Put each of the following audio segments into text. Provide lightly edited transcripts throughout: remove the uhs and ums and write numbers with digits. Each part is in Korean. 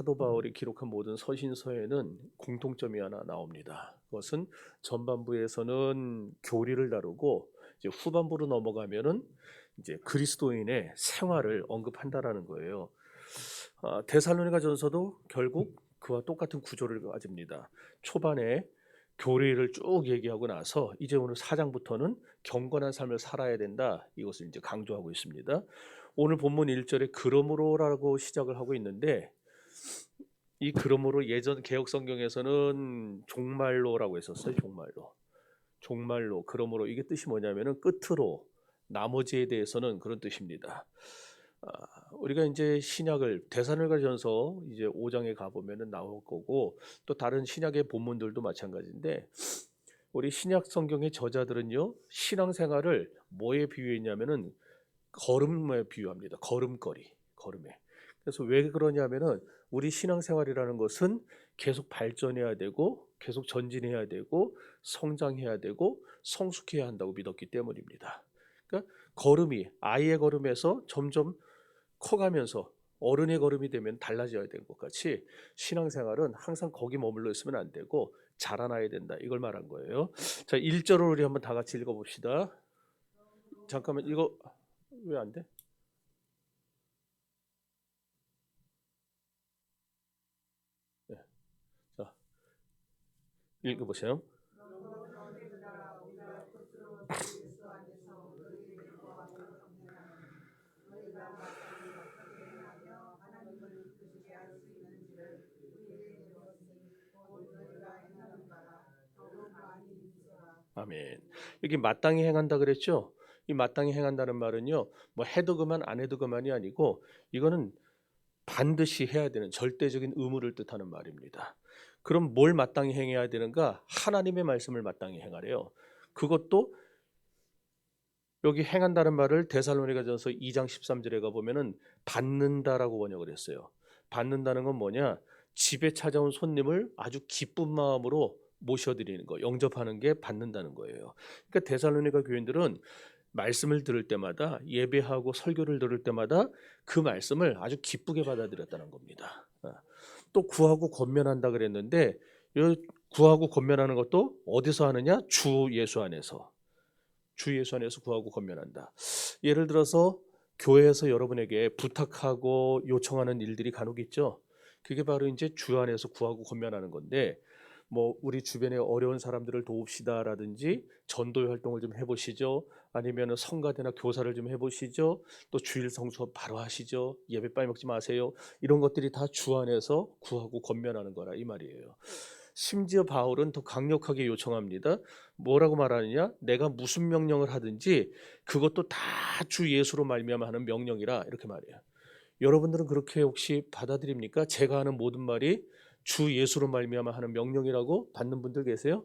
사도 바울이 기록한 모든 서신서에는 공통점이 하나 나옵니다. 그것은 전반부에서는 교리를 다루고 이제 후반부로 넘어가면은 이제 그리스도인의 생활을 언급한다라는 거예요. 데살로니가전서도 결국 그와 똑같은 구조를 가집니다. 초반에 교리를 쭉 얘기하고 나서 이제 오늘 4장부터는 경건한 삶을 살아야 된다. 이것을 이제 강조하고 있습니다. 오늘 본문 1절에 그러므로라고 시작을 하고 있는데 이 그러므로 예전 개혁 성경에서는 종말로라고 했었어요. 종말로. 그러므로 이게 뜻이 뭐냐면은 끝으로 나머지에 대해서는 그런 뜻입니다. 우리가 이제 신약을 데살로니가전서 이제 5장에 가 보면은 나올 거고 또 다른 신약의 본문들도 마찬가지인데 우리 신약 성경의 저자들은요 신앙생활을 뭐에 비유했냐면은 걸음에 비유합니다. 걸음에. 그래서 왜 그러냐면은 우리 신앙생활이라는 것은 계속 발전해야 되고 계속 전진해야 되고 성장해야 되고 성숙해야 한다고 믿었기 때문입니다. 그러니까 걸음이 아이의 걸음에서 점점 커가면서 어른의 걸음이 되면 달라져야 되는 것 같이 신앙생활은 항상 거기 머물러 있으면 안 되고 자라나야 된다. 이걸 말한 거예요. 자, 1절을 우리 한번 다 같이 읽어봅시다. 잠깐만 이거 왜 안 돼? 네. 자, 읽어보세요. 아멘. 여기 마땅히 행한다 그랬죠? 이 마땅히 행한다는 말은요, 뭐 해도 그만 안 해도 그만이 아니고 이거는 반드시 해야 되는 절대적인 의무를 뜻하는 말입니다. 그럼 뭘 마땅히 행해야 되는가? 하나님의 말씀을 마땅히 행하래요. 그것도 여기 행한다는 말을 데살로니가전서 2장 13절에 가 보면은 받는다라고 번역을 했어요. 받는다는 건 뭐냐? 집에 찾아온 손님을 아주 기쁜 마음으로 모셔드리는 거, 영접하는 게 받는다는 거예요. 그러니까 데살로니가 교인들은 말씀을 들을 때마다 예배하고 설교를 들을 때마다 그 말씀을 아주 기쁘게 받아들였다는 겁니다. 또 구하고 권면한다 그랬는데 이 구하고 권면하는 것도 어디서 하느냐? 주 예수 안에서. 주 예수 안에서 구하고 권면한다. 예를 들어서 교회에서 여러분에게 부탁하고 요청하는 일들이 간혹 있죠. 그게 바로 이제 주 안에서 구하고 권면하는 건데 뭐 우리 주변에 어려운 사람들을 도웁시다라든지 전도 활동을 좀 해보시죠. 아니면 성가대나 교사를 좀 해보시죠. 또 주일 성수 바로 하시죠. 예배 빠먹지 마세요. 이런 것들이 다 주 안에서 구하고 권면하는 거라 이 말이에요. 심지어 바울은 더 강력하게 요청합니다. 뭐라고 말하느냐? 내가 무슨 명령을 하든지 그것도 다 주 예수로 말미암아 하는 명령이라 이렇게 말해요. 여러분들은 그렇게 혹시 받아들입니까? 제가 하는 모든 말이 주 예수로 말미암아 하는 명령이라고 받는 분들 계세요?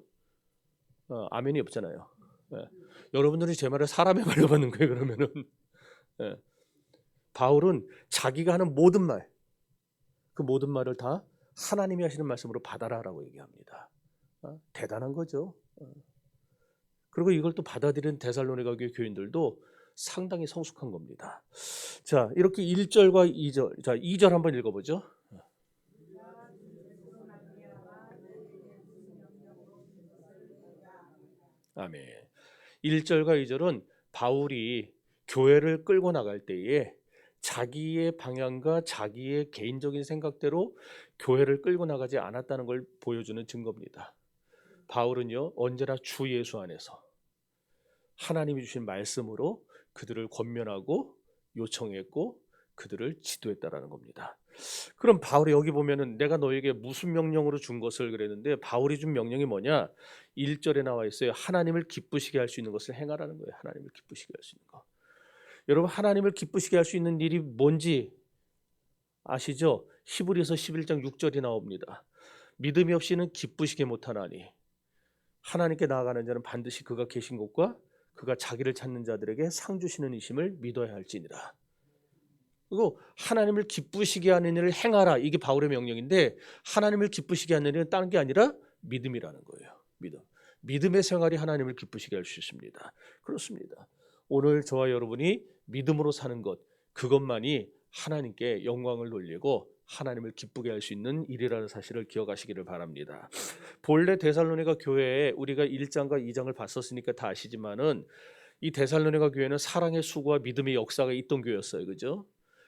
아멘이 없잖아요. 예. 여러분들이 제 말을 사람의 말로 받는 거예요. 그러면은 예. 바울은 자기가 하는 모든 말, 그 모든 말을 다 하나님이 하시는 말씀으로 받아라라고 얘기합니다. 대단한 거죠. 그리고 이걸 또 받아들인 데살로니가 교회 교인들도 상당히 성숙한 겁니다. 자, 이렇게 1절과 2절. 자, 2절 한번 읽어보죠. 아멘. 1절과 2절은 바울이 교회를 끌고 나갈 때에 자기의 방향과 자기의 개인적인 생각대로 교회를 끌고 나가지 않았다는 걸 보여주는 증거입니다. 바울은요, 언제나 주 예수 안에서 하나님이 주신 말씀으로 그들을 권면하고 요청했고 그들을 지도했다라는 겁니다. 그럼 바울이 여기 보면은 내가 너에게 무슨 명령으로 준 것을 그랬는데 바울이 준 명령이 뭐냐? 1절에 나와 있어요. 하나님을 기쁘시게 할 수 있는 것을 행하라는 거예요. 하나님을 기쁘시게 할 수 있는 거. 여러분 하나님을 기쁘시게 할 수 있는 일이 뭔지 아시죠? 히브리서 11장 6절이 나옵니다. 믿음이 없이는 기쁘시게 못하나니 하나님께 나아가는 자는 반드시 그가 계신 곳과 그가 자기를 찾는 자들에게 상 주시는 이심을 믿어야 할지니라. 그리고 하나님을 기쁘시게 하는 일을 행하라. 이게 바울의 명령인데 하나님을 기쁘시게 하는 일은 다른 게 아니라 믿음이라는 거예요. 믿음. 믿음의 생활이 하나님을 기쁘시게 할 수 있습니다. 그렇습니다. 오늘 저와 여러분이 믿음으로 사는 것 그것만이 하나님께 영광을 돌리고 하나님을 기쁘게 할 수 있는 일이라는 사실을 기억하시기를 바랍니다. 본래 데살로니가 교회에 우리가 1장과 2장을 봤었으니까 다 아시지만은 이 데살로니가 교회는 사랑의 수고와 믿음의 역사가 있던 교회였어요. 그죠?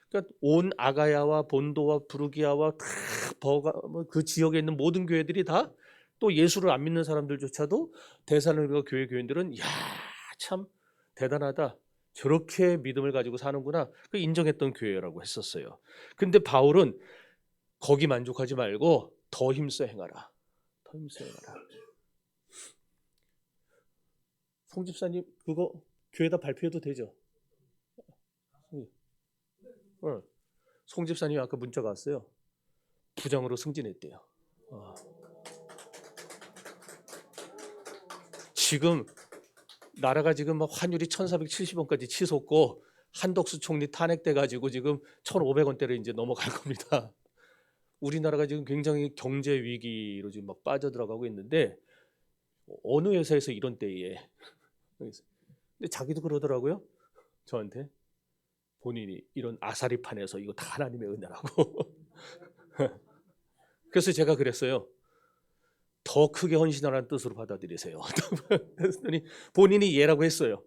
그러니까 온 아가야와 본도와 부르기아와 다 그 지역에 있는 모든 교회들이 다 또 예수를 안 믿는 사람들조차도 데살로니가 교회 교인들은 야, 참 대단하다. 저렇게 믿음을 가지고 사는구나. 그 인정했던 교회라고 했었어요. 근데 바울은 거기 만족하지 말고 더 힘써 행하라. 더 힘써 행하라. 송 집사님 그거 교회에다 발표해도 되죠? 어. 송 집사님이 아까 문자가 왔어요. 부장으로 승진했대요. 지금 나라가 지금 막 환율이 1,470원까지 치솟고 한덕수 총리 탄핵돼 가지고 지금 1,500원대로 이제 넘어갈 겁니다. 우리나라가 지금 굉장히 경제 위기로 지금 막 빠져들어가고 있는데 어느 회사에서 이런 때에 근데 자기도 그러더라고요. 저한테 본인이 이런 아사리판에서 이거 다 하나님의 은혜라고. 그래서 제가 그랬어요. 더 크게 헌신하라는 뜻으로 받아들이세요. 그랬더니 본인이 예라고 했어요.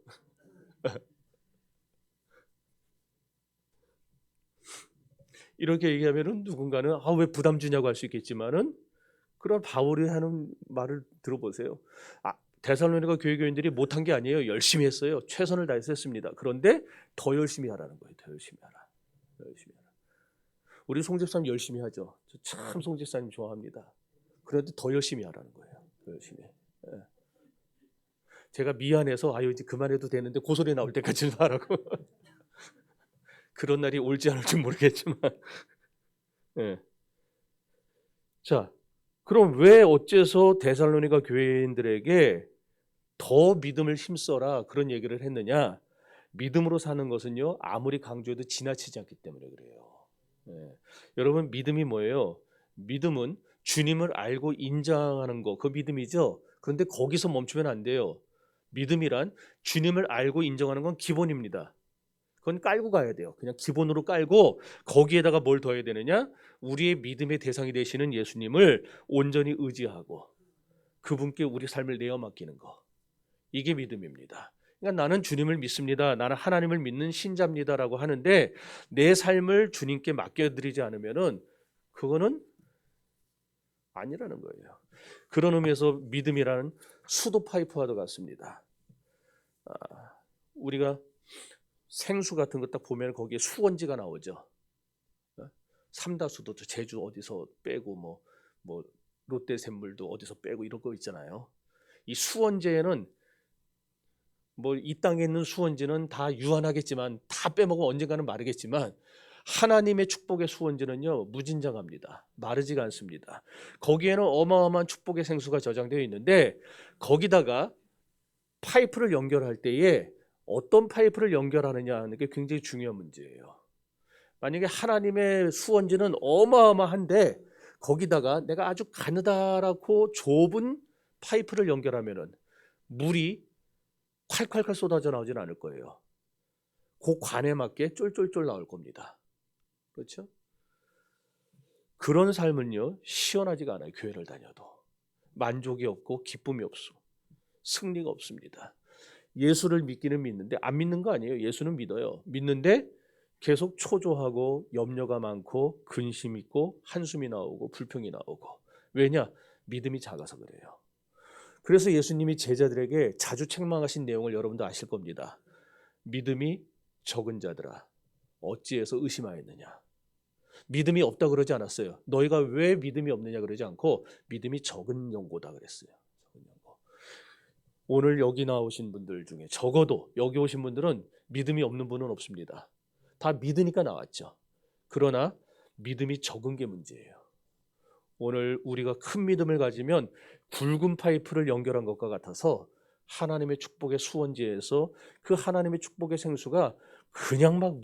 이렇게 얘기하면은 누군가는 왜 부담 주냐고 할 수 있겠지만은 그런 바울이 하는 말을 들어보세요. 데살로니가 교회 교인들이 못한 게 아니에요. 열심히 했어요. 최선을 다해서 했습니다. 그런데 더 열심히 하라는 거예요. 더 열심히 하라. 더 열심히 하라. 우리 송 집사님 열심히 하죠. 참 송 집사님 좋아합니다. 그런데 더 열심히 하라는 거예요. 더 열심히. 예. 제가 미안해서 이제 그만해도 되는데 고소리 나올 때까지 하라고. 그런 날이 올지 안 올지 모르겠지만. 예. 자, 그럼 왜 어째서 데살로니가 교회인들에게 더 믿음을 힘써라 그런 얘기를 했느냐? 믿음으로 사는 것은요 아무리 강조해도 지나치지 않기 때문에 그래요. 예. 여러분 믿음이 뭐예요? 믿음은 주님을 알고 인정하는 거, 그 믿음이죠. 그런데 거기서 멈추면 안 돼요. 믿음이란 주님을 알고 인정하는 건 기본입니다. 그건 깔고 가야 돼요. 그냥 기본으로 깔고 거기에다가 뭘 더해야 되느냐? 우리의 믿음의 대상이 되시는 예수님을 온전히 의지하고 그분께 우리 삶을 내어 맡기는 거. 이게 믿음입니다. 그러니까 나는 주님을 믿습니다. 나는 하나님을 믿는 신자입니다라고 하는데 내 삶을 주님께 맡겨드리지 않으면은 그거는 아니라는 거예요. 그런 의미에서 믿음이라는 수도 파이프와도 같습니다. 우리가 생수 같은 거 딱 보면 거기에 수원지가 나오죠. 삼다수도 제주 어디서 빼고 뭐 롯데샘물도 어디서 빼고 이런 거 있잖아요. 이 수원지에는 뭐 이 땅에 있는 수원지는 다 유한하겠지만 다 빼먹으면 언젠가는 마르겠지만 하나님의 축복의 수원지는요 무진장합니다. 마르지가 않습니다. 거기에는 어마어마한 축복의 생수가 저장되어 있는데 거기다가 파이프를 연결할 때에 어떤 파이프를 연결하느냐 하는 게 굉장히 중요한 문제예요. 만약에 하나님의 수원지는 어마어마한데 거기다가 내가 아주 가느다랗고 좁은 파이프를 연결하면은 물이 콸콸콸 쏟아져 나오진 않을 거예요. 그 관에 맞게 쫄쫄쫄 나올 겁니다. 그렇죠? 그런 삶은요 시원하지가 않아요. 교회를 다녀도 만족이 없고 기쁨이 없어, 승리가 없습니다. 예수를 믿기는 믿는데 안 믿는 거 아니에요. 예수는 믿어요. 믿는데 계속 초조하고 염려가 많고 근심 있고 한숨이 나오고 불평이 나오고. 왜냐? 믿음이 작아서 그래요. 그래서 예수님이 제자들에게 자주 책망하신 내용을 여러분도 아실 겁니다. 믿음이 적은 자들아 어찌해서 의심하였느냐. 믿음이 없다 그러지 않았어요. 너희가 왜 믿음이 없느냐 그러지 않고 믿음이 적은 영고다 그랬어요. 적은 영고. 오늘 여기 나오신 분들 중에 적어도 여기 오신 분들은 믿음이 없는 분은 없습니다. 다 믿으니까 나왔죠. 그러나 믿음이 적은 게 문제예요. 오늘 우리가 큰 믿음을 가지면 굵은 파이프를 연결한 것과 같아서 하나님의 축복의 수원지에서 그 하나님의 축복의 생수가 그냥 막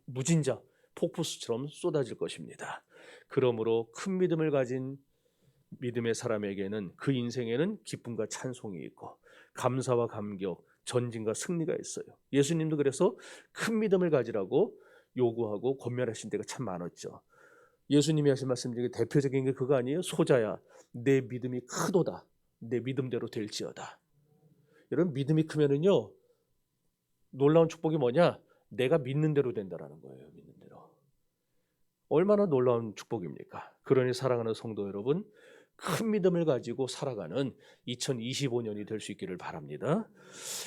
무진장 폭포수처럼 쏟아질 것입니다. 그러므로 큰 믿음을 가진 믿음의 사람에게는 그 인생에는 기쁨과 찬송이 있고 감사와 감격, 전진과 승리가 있어요. 예수님도 그래서 큰 믿음을 가지라고 요구하고 권면하신 데가 참 많았죠. 예수님이 하신 말씀 중에 대표적인 게 그거 아니에요? 소자야, 내 믿음이 크도다. 내 믿음대로 될지어다. 여러분, 믿음이 크면은요, 놀라운 축복이 뭐냐? 내가 믿는 대로 된다라는 거예요. 믿는 대로. 얼마나 놀라운 축복입니까? 그러니 사랑하는 성도 여러분, 큰 믿음을 가지고 살아가는 2025년이 될 수 있기를 바랍니다.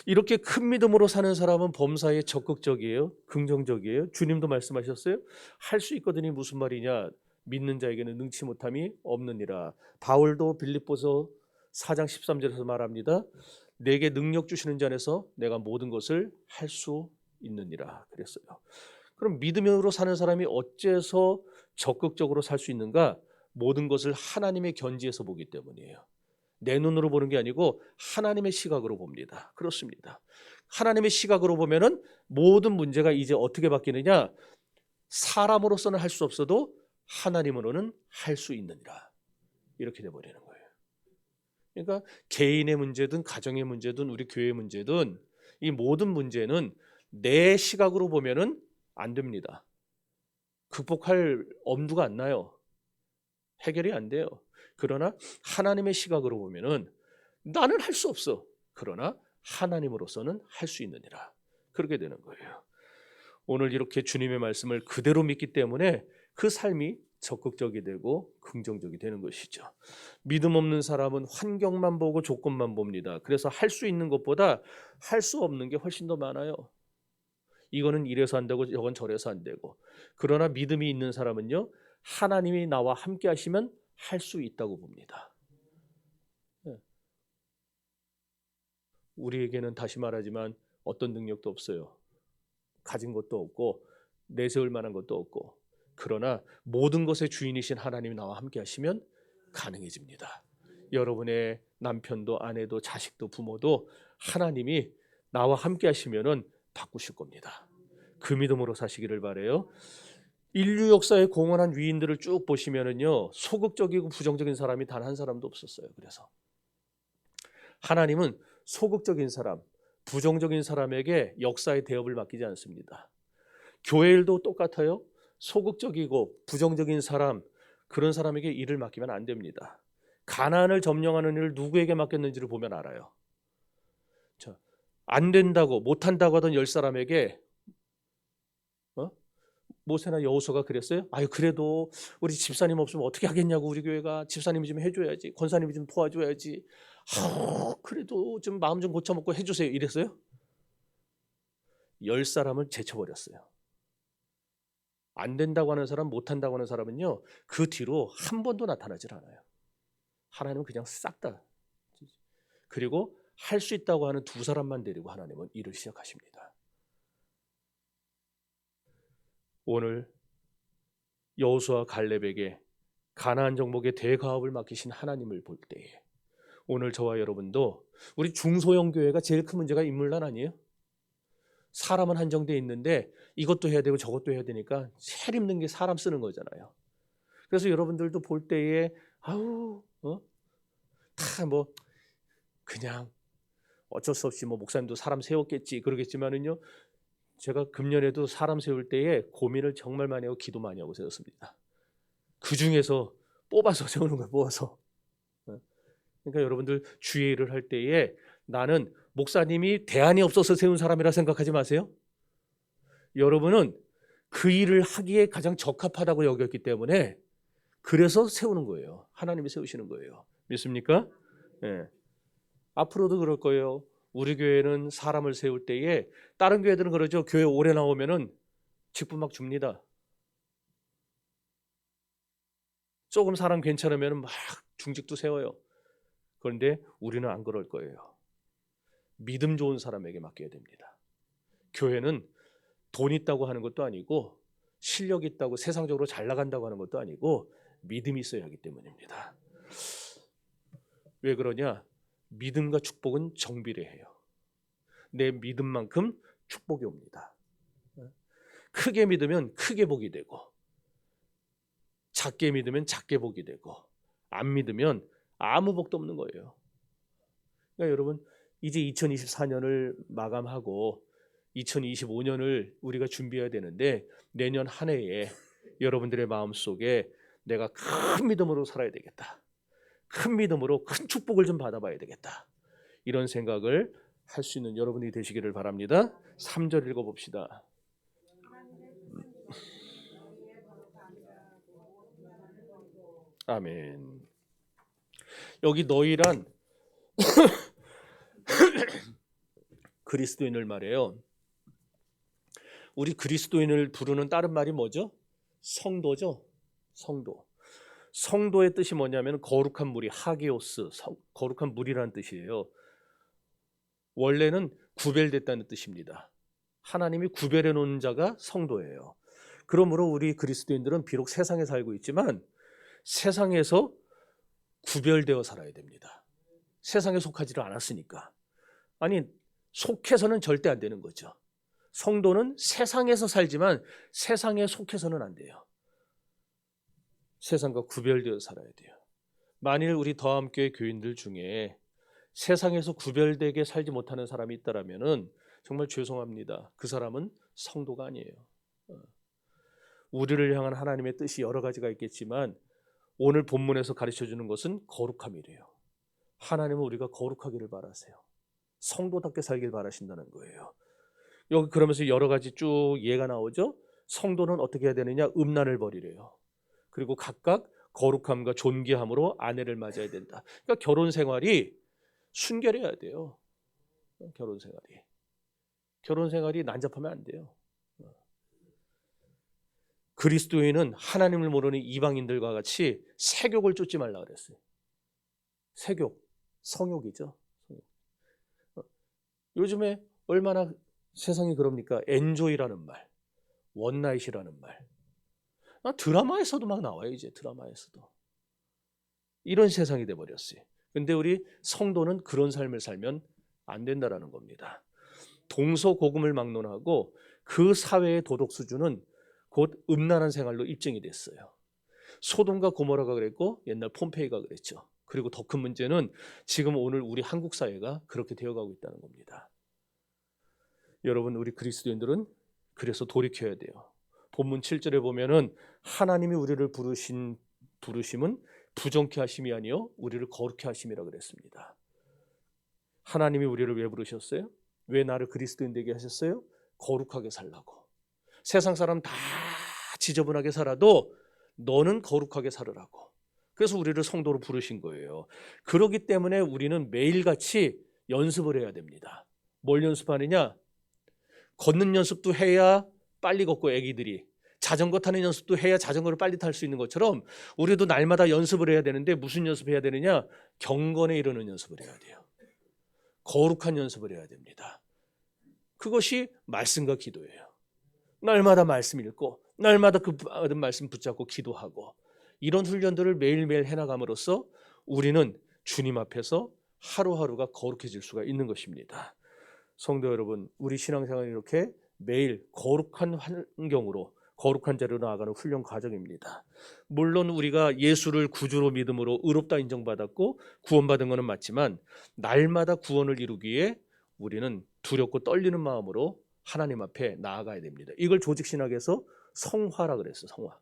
이렇게 큰 믿음으로 사는 사람은 범사에 적극적이에요. 긍정적이에요. 주님도 말씀하셨어요. 할 수 있거든요. 무슨 말이냐? 믿는 자에게는 능치 못함이 없느니라. 바울도 빌립보서 4장 13절에서 말합니다. 내게 능력 주시는 자 안에서 내가 모든 것을 할 수 있느니라 그랬어요. 그럼 믿음으로 사는 사람이 어째서 적극적으로 살 수 있는가? 모든 것을 하나님의 견지에서 보기 때문이에요. 내 눈으로 보는 게 아니고 하나님의 시각으로 봅니다. 그렇습니다. 하나님의 시각으로 보면은 모든 문제가 이제 어떻게 바뀌느냐? 사람으로서는 할 수 없어도 하나님으로는 할 수 있느니라. 이렇게 돼 버리는 거예요. 그러니까 개인의 문제든 가정의 문제든 우리 교회의 문제든 이 모든 문제는 내 시각으로 보면은 안 됩니다. 극복할 엄두가 안 나요. 해결이 안 돼요. 그러나 하나님의 시각으로 보면은 나는 할 수 없어. 그러나 하나님으로서는 할 수 있느니라. 그렇게 되는 거예요. 오늘 이렇게 주님의 말씀을 그대로 믿기 때문에 그 삶이 적극적이 되고 긍정적이 되는 것이죠. 믿음 없는 사람은 환경만 보고 조건만 봅니다. 그래서 할 수 있는 것보다 할 수 없는 게 훨씬 더 많아요. 이거는 이래서 안 되고 저건 저래서 안 되고. 그러나 믿음이 있는 사람은요, 하나님이 나와 함께 하시면 할 수 있다고 봅니다. 우리에게는 다시 말하지만 어떤 능력도 없어요. 가진 것도 없고 내세울 만한 것도 없고. 그러나 모든 것의 주인이신 하나님이 나와 함께 하시면 가능해집니다. 여러분의 남편도 아내도 자식도 부모도 하나님이 나와 함께 하시면은 바꾸실 겁니다. 그 믿음으로 사시기를 바래요. 인류 역사에 공헌한 위인들을 쭉 보시면은요, 소극적이고 부정적인 사람이 단 한 사람도 없었어요. 그래서 하나님은 소극적인 사람, 부정적인 사람에게 역사의 대업을 맡기지 않습니다. 교회 일도 똑같아요. 소극적이고 부정적인 사람, 그런 사람에게 일을 맡기면 안 됩니다. 가난을 점령하는 일을 누구에게 맡겼는지를 보면 알아요. 자, 안 된다고 못한다고 하던 10사람에게 모세나 여호수아가 그랬어요. 아유, 그래도 우리 집사님 없으면 어떻게 하겠냐고, 우리 교회가 집사님이 좀 해줘야지, 권사님이 좀 도와줘야지. 그래도 좀 마음 좀 고쳐먹고 해주세요. 이랬어요. 10사람을 제쳐버렸어요. 안 된다고 하는 사람, 못한다고 하는 사람은요, 그 뒤로 한 번도 나타나질 않아요. 하나님은 그냥 싹 다. 그리고 할 수 있다고 하는 2사람만 데리고 하나님은 일을 시작하십니다. 오늘 여호수아 갈렙에게 가나안 정복의 대가업을 맡기신 하나님을 볼 때에 오늘 저와 여러분도 우리 중소형 교회가 제일 큰 문제가 인물난 아니에요? 사람은 한정돼 있는데 이것도 해야 되고 저것도 해야 되니까 제일 힘든 게 사람 쓰는 거잖아요. 그래서 여러분들도 볼 때에 다 뭐 그냥 어쩔 수 없이 뭐 목사님도 사람 세웠겠지 그러겠지만은요, 제가 금년에도 사람 세울 때에 고민을 정말 많이 하고 기도 많이 하고 세웠습니다. 그 중에서 뽑아서 세우는 거예요. 뽑아서. 그러니까 여러분들 주의 일을 할 때에 나는 목사님이 대안이 없어서 세운 사람이라 생각하지 마세요. 여러분은 그 일을 하기에 가장 적합하다고 여겼기 때문에 그래서 세우는 거예요. 하나님이 세우시는 거예요. 믿습니까? 네. 앞으로도 그럴 거예요. 우리 교회는 사람을 세울 때에 다른 교회들은 그러죠. 교회 오래 나오면은 직분 막 줍니다. 조금 사람 괜찮으면 막 중직도 세워요. 그런데 우리는 안 그럴 거예요. 믿음 좋은 사람에게 맡겨야 됩니다. 교회는 돈 있다고 하는 것도 아니고 실력 있다고 세상적으로 잘 나간다고 하는 것도 아니고 믿음이 있어야 하기 때문입니다. 왜 그러냐? 믿음과 축복은 정비례해요. 내 믿음만큼 축복이 옵니다. 크게 믿으면 크게 복이 되고 작게 믿으면 작게 복이 되고 안 믿으면 아무 복도 없는 거예요. 그러니까 여러분, 이제 2024년을 마감하고 2025년을 우리가 준비해야 되는데 내년 한 해에 여러분들의 마음속에 내가 큰 믿음으로 살아야 되겠다. 큰 믿음으로 큰 축복을 좀 받아봐야 되겠다. 이런 생각을 할 수 있는 여러분이 되시기를 바랍니다. 3절 읽어봅시다. 아멘. 여기 너희란 그리스도인을 말해요. 우리 그리스도인을 부르는 다른 말이 뭐죠? 성도죠. 성도. 성도의 뜻이 뭐냐면 거룩한 무리, 하게오스, 거룩한 무리라는 뜻이에요. 원래는 구별됐다는 뜻입니다. 하나님이 구별해 놓은 자가 성도예요. 그러므로 우리 그리스도인들은 비록 세상에 살고 있지만 세상에서 구별되어 살아야 됩니다. 세상에 속하지를 않았으니까. 아니, 속해서는 절대 안 되는 거죠. 성도는 세상에서 살지만 세상에 속해서는 안 돼요. 세상과 구별되어 살아야 돼요. 만일 우리 더함교회 교인들 중에 세상에서 구별되게 살지 못하는 사람이 있다라면은 정말 죄송합니다. 그 사람은 성도가 아니에요. 우리를 향한 하나님의 뜻이 여러 가지가 있겠지만 오늘 본문에서 가르쳐 주는 것은 거룩함이래요. 하나님은 우리가 거룩하기를 바라세요. 성도답게 살길 바라신다는 거예요. 여기 그러면서 여러 가지 쭉 예가 나오죠. 성도는 어떻게 해야 되느냐? 음란을 버리래요. 그리고 각각 거룩함과 존귀함으로 아내를 맞아야 된다. 그러니까 결혼 생활이 순결해야 돼요. 결혼 생활이 난잡하면 안 돼요. 그리스도인은 하나님을 모르는 이방인들과 같이 세욕을 쫓지 말라 그랬어요. 세욕, 성욕이죠. 요즘에 얼마나 세상이 그럽니까? 엔조이라는 말, 원나잇이라는 말. 드라마에서도 막 나와요. 이제 드라마에서도. 이런 세상이 돼버렸어요. 근데 우리 성도는 그런 삶을 살면 안 된다라는 겁니다. 동서고금을 막론하고 그 사회의 도덕 수준은 곧 음란한 생활로 입증이 됐어요. 소돔과 고모라가 그랬고 옛날 폼페이가 그랬죠. 그리고 더 큰 문제는 지금 오늘 우리 한국 사회가 그렇게 되어가고 있다는 겁니다. 여러분, 우리 그리스도인들은 그래서 돌이켜야 돼요. 본문 7절에 보면은 하나님이 우리를 부르심은 부정케 하심이 아니요 우리를 거룩케 하심이라 그랬습니다. 하나님이 우리를 왜 부르셨어요? 왜 나를 그리스도인 되게 하셨어요? 거룩하게 살라고. 세상 사람 다 지저분하게 살아도 너는 거룩하게 살으라고. 그래서 우리를 성도로 부르신 거예요. 그렇기 때문에 우리는 매일같이 연습을 해야 됩니다. 뭘 연습하느냐? 걷는 연습도 해야 빨리 걷고 애기들이 자전거 타는 연습도 해야 자전거를 빨리 탈 수 있는 것처럼 우리도 날마다 연습을 해야 되는데 무슨 연습해야 되느냐? 경건에 이르는 연습을 해야 돼요. 거룩한 연습을 해야 됩니다. 그것이 말씀과 기도예요. 날마다 말씀 읽고 날마다 그 받은 말씀 붙잡고 기도하고 이런 훈련들을 매일매일 해나감으로써 우리는 주님 앞에서 하루하루가 거룩해질 수가 있는 것입니다. 성도 여러분, 우리 신앙생활이 이렇게 매일 거룩한 환경으로 거룩한 자리로 나아가는 훈련 과정입니다. 물론 우리가 예수를 구주로 믿음으로 의롭다 인정받았고 구원받은 것은 맞지만 날마다 구원을 이루기에 우리는 두렵고 떨리는 마음으로 하나님 앞에 나아가야 됩니다. 이걸 조직신학에서 성화라 그랬어요. 성화.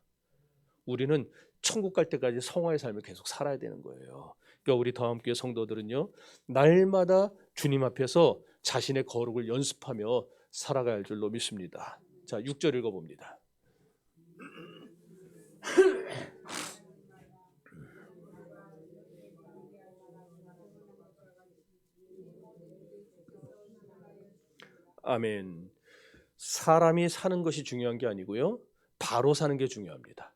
우리는 천국 갈 때까지 성화의 삶을 계속 살아야 되는 거예요. 그러니까 우리 더함교회 성도들은요, 날마다 주님 앞에서 자신의 거룩을 연습하며 살아가야 할 줄로 믿습니다. 자, 6절 읽어봅니다. 아멘. 사람이 사는 것이 중요한 게 아니고요, 바로 사는 게 중요합니다.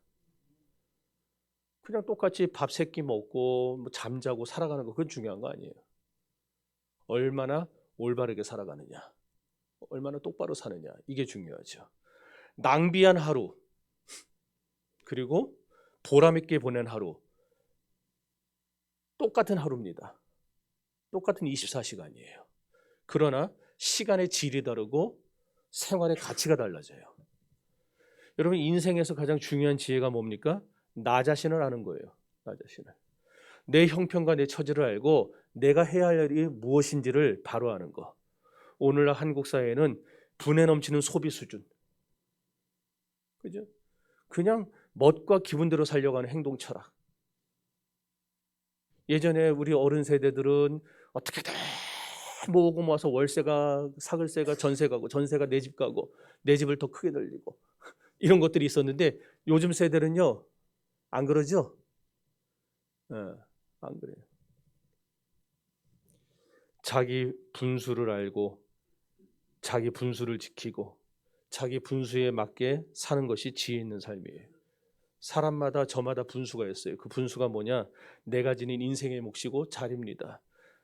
그냥 똑같이 밥 세 끼 먹고 잠자고 살아가는 거 그건 중요한 거 아니에요. 얼마나 올바르게 살아가느냐, 얼마나 똑바로 사느냐, 이게 중요하죠. 낭비한 하루 그리고 보람 있게 보낸 하루 똑같은 하루입니다. 똑같은 24시간이에요. 그러나 시간의 질이 다르고 생활의 가치가 달라져요. 여러분, 인생에서 가장 중요한 지혜가 뭡니까? 나 자신을 아는 거예요. 나 자신을. 내 형편과 내 처지를 알고 내가 해야 할 일이 무엇인지를 바로 아는 거. 오늘날 한국 사회는 분에 넘치는 소비 수준, 그죠? 그냥 멋과 기분대로 살려고 하는 행동 철학. 예전에 우리 어른 세대들은 어떻게든 모으고 모아서 월세가 사글세가 전세 가고 전세가 내 집 가고 내 집을 더 크게 늘리고 이런 것들이 있었는데 요즘 세대는요 안 그러죠? 예, 안 그래요. 자기 분수를 알고 자기 분수를 지키고 자기 분수에 맞게 사는 것이 지혜 있는 삶이에요. 사람마다 저마다 분수가 있어요. 그 분수가 뭐냐? 내가 지닌 인생의 몫이고 자리입니다.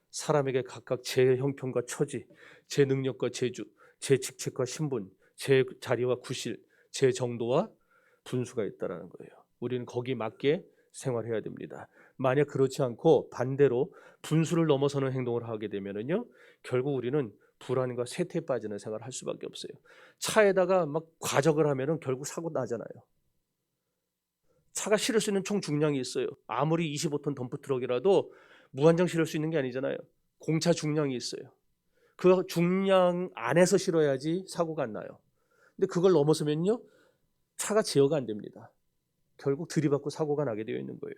사람에게 각각 제 형편과 처지, 제 능력과 재주, 제 직책과 신분, 제 자리와 구실, 제 정도와 분수가 있다라는 거예요. 우리는 거기에 맞게 생활해야 됩니다. 만약 그렇지 않고 반대로 분수를 넘어서는 행동을 하게 되면은요, 결국 우리는 불안과 쇠퇴에 빠지는 생활을 할 수밖에 없어요. 차에다가 막 과적을 하면은 결국 사고 나잖아요. 차가 실을 수 있는 총 중량이 있어요. 아무리 25톤 덤프 트럭이라도 무한정 실을 수 있는 게 아니잖아요. 공차 중량이 있어요. 그 중량 안에서 실어야지 사고가 안 나요. 근데 그걸 넘어서면요, 차가 제어가 안 됩니다. 결국 들이받고 사고가 나게 되어 있는 거예요.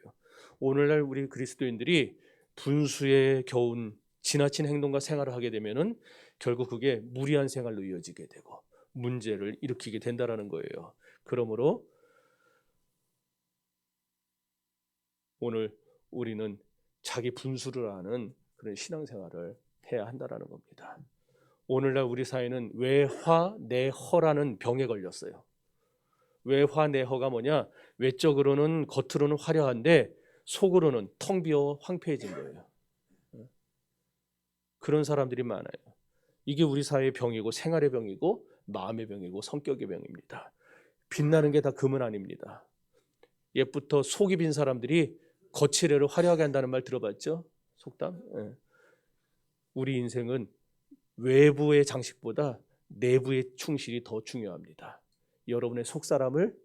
오늘날 우리 그리스도인들이 분수에 겨운 지나친 행동과 생활을 하게 되면은 결국 그게 무리한 생활로 이어지게 되고 문제를 일으키게 된다라는 거예요. 그러므로 오늘 우리는 자기 분수를 아는 그런 신앙생활을 해야 한다라는 겁니다. 오늘날 우리 사회는 외화내허라는 병에 걸렸어요. 외화내허가 뭐냐? 외적으로는 겉으로는 화려한데 속으로는 텅 비어 황폐해진 거예요. 그런 사람들이 많아요. 이게 우리 사회의 병이고 생활의 병이고 마음의 병이고 성격의 병입니다. 빛나는 게 다 금은 아닙니다. 옛부터 속이 빈 사람들이 거칠애를 화려하게 한다는 말 들어봤죠? 속담? 예. 우리 인생은 외부의 장식보다 내부의 충실이 더 중요합니다. 여러분의 속사람을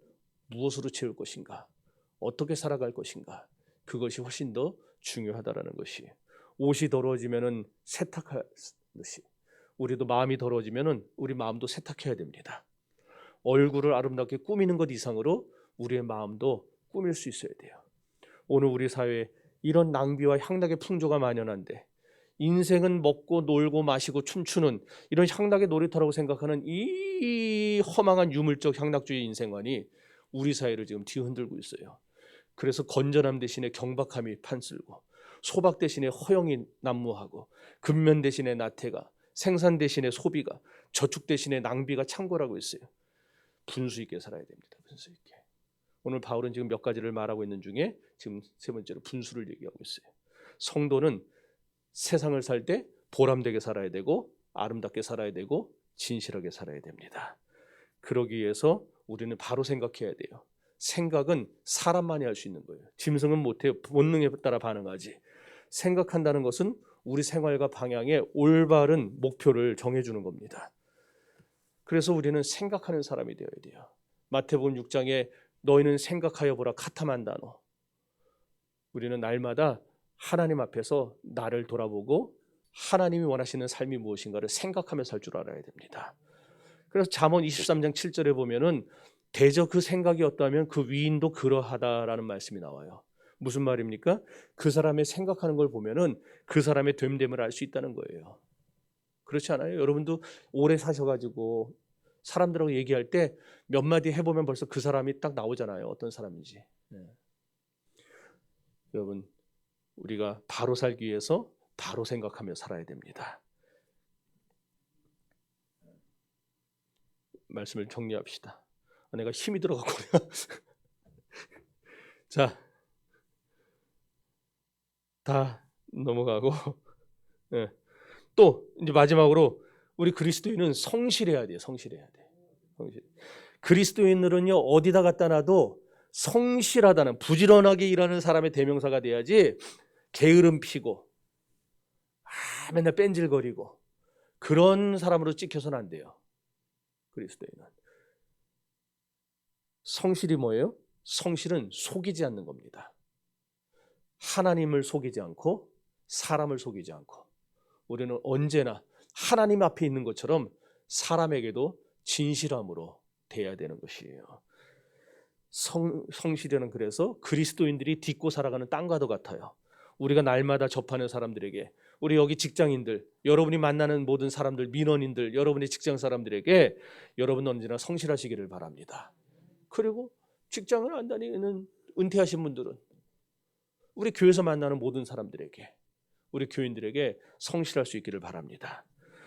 무엇으로 채울 것인가? 어떻게 살아갈 것인가? 그것이 훨씬 더 중요하다라는 것이. 옷이 더러워지면은 세탁하듯이 우리도 마음이 더러워지면은 우리 마음도 세탁해야 됩니다. 얼굴을 아름답게 꾸미는 것 이상으로 우리의 마음도 꾸밀 수 있어야 돼요. 오늘 우리 사회에 이런 낭비와 향락의 풍조가 만연한데 인생은 먹고 놀고 마시고 춤추는 이런 향락의 놀이터라고 생각하는 이 허망한 유물적 향락주의 인생관이 우리 사회를 지금 뒤흔들고 있어요. 그래서 건전함 대신에 경박함이 판슬고 소박 대신에 허영이 난무하고 근면 대신에 나태가 생산 대신에 소비가 저축 대신에 낭비가 창궐하고 있어요. 분수 있게 살아야 됩니다. 분수 있게. 오늘 바울은 지금 몇 가지를 말하고 있는 중에 지금 세 번째로 분수를 얘기하고 있어요. 성도는 세상을 살 때 보람되게 살아야 되고 아름답게 살아야 되고 진실하게 살아야 됩니다. 그러기 위해서 우리는 바로 생각해야 돼요. 생각은 사람만이 할 수 있는 거예요. 짐승은 못해요. 본능에 따라 반응하지. 생각한다는 것은 우리 생활과 방향에 올바른 목표를 정해주는 겁니다. 그래서 우리는 생각하는 사람이 되어야 돼요. 마태복음 6장에 너희는 생각하여 보라 카타만다노. 우리는 날마다 하나님 앞에서 나를 돌아보고 하나님이 원하시는 삶이 무엇인가를 생각하며 살 줄 알아야 됩니다. 그래서 잠언 23장 7절에 보면은 대저 그 생각이 어떠하면 그 위인도 그러하다라는 말씀이 나와요. 무슨 말입니까? 그 사람의 생각하는 걸 보면은 그 사람의 됨됨을 알 수 있다는 거예요. 그렇지 않아요? 여러분도 오래 사셔가지고 사람들하고 얘기할 때 몇 마디 해보면 벌써 그 사람이 딱 나오잖아요. 어떤 사람인지. 네. 여러분 우리가 바로 살기 위해서 바로 생각하며 살아야 됩니다. 말씀을 정리합시다. 내가 힘이 들어가고 자, 다 넘어가고 네. 또 이제 마지막으로 우리 그리스도인은 성실해야 돼요. 성실해야 돼. 성실. 그리스도인들은요 어디다 갖다 놔도 성실하다는 부지런하게 일하는 사람의 대명사가 돼야지 게으름 피고 맨날 뺀질거리고 그런 사람으로 찍혀서는 안 돼요. 그리스도인은 성실이 뭐예요? 성실은 속이지 않는 겁니다. 하나님을 속이지 않고 사람을 속이지 않고 우리는 언제나 하나님 앞에 있는 것처럼 사람에게도 진실함으로 대해야 되는 것이에요. 성실이는 그래서 그리스도인들이 딛고 살아가는 땅과도 같아요. 우리가 날마다 접하는 사람들에게, 우리 여기 직장인들, 여러분이 만나는 모든 사람들, 민원인들, 여러분의 직장 사람들에게 여러분 언제나 성실하시기를 바랍니다. 그리고 직장을 안 다니는 은퇴하신 분들은 우리 교회에서 만나는 모든 사람들에게, 우리 교인들에게 성실할 수 있기를 바랍니다.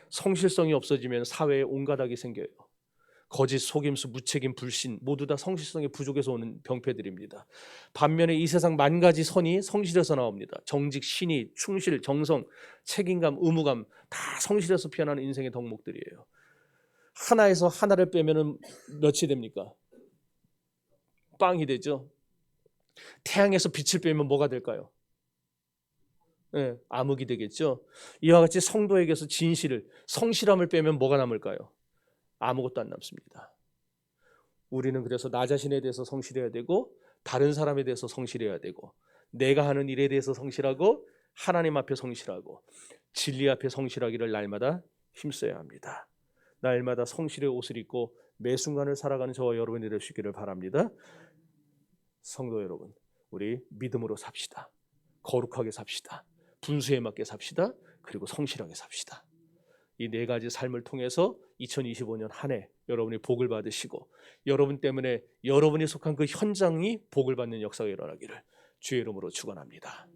성실성이 없어지면 사회에 온갖 악이 생겨요. 거짓, 속임수, 무책임, 불신 모두 다 성실성의 부족에서 오는 병폐들입니다. 반면에 이 세상 만 가지 선이 성실에서 나옵니다. 정직, 신의, 충실, 정성, 책임감, 의무감 다 성실에서 피어나는 인생의 덕목들이에요. 하나에서 하나를 빼면은 몇이 됩니까? 빵이 되죠. 태양에서 빛을 빼면 뭐가 될까요? 네, 암흑이 되겠죠. 이와 같이 성도에게서 진실을, 성실함을 빼면 뭐가 남을까요? 아무것도 안 남습니다. 우리는 그래서 나 자신에 대해서 성실해야 되고, 다른 사람에 대해서 성실해야 되고, 내가 하는 일에 대해서 성실하고, 하나님 앞에 성실하고, 진리 앞에 성실하기를 날마다 힘써야 합니다. 날마다 성실의 옷을 입고 매 순간을 살아가는 저와 여러분이 되시기를 바랍니다. 성도 여러분, 우리 믿음으로 삽시다. 거룩하게 삽시다. 분수에 맞게 삽시다. 그리고 성실하게 삽시다. 이 네 가지 삶을 통해서 2025년 한 해 여러분이 복을 받으시고, 여러분 때문에 여러분이 속한 그 현장이 복을 받는 역사가 일어나기를 주의 이름으로 축원합니다.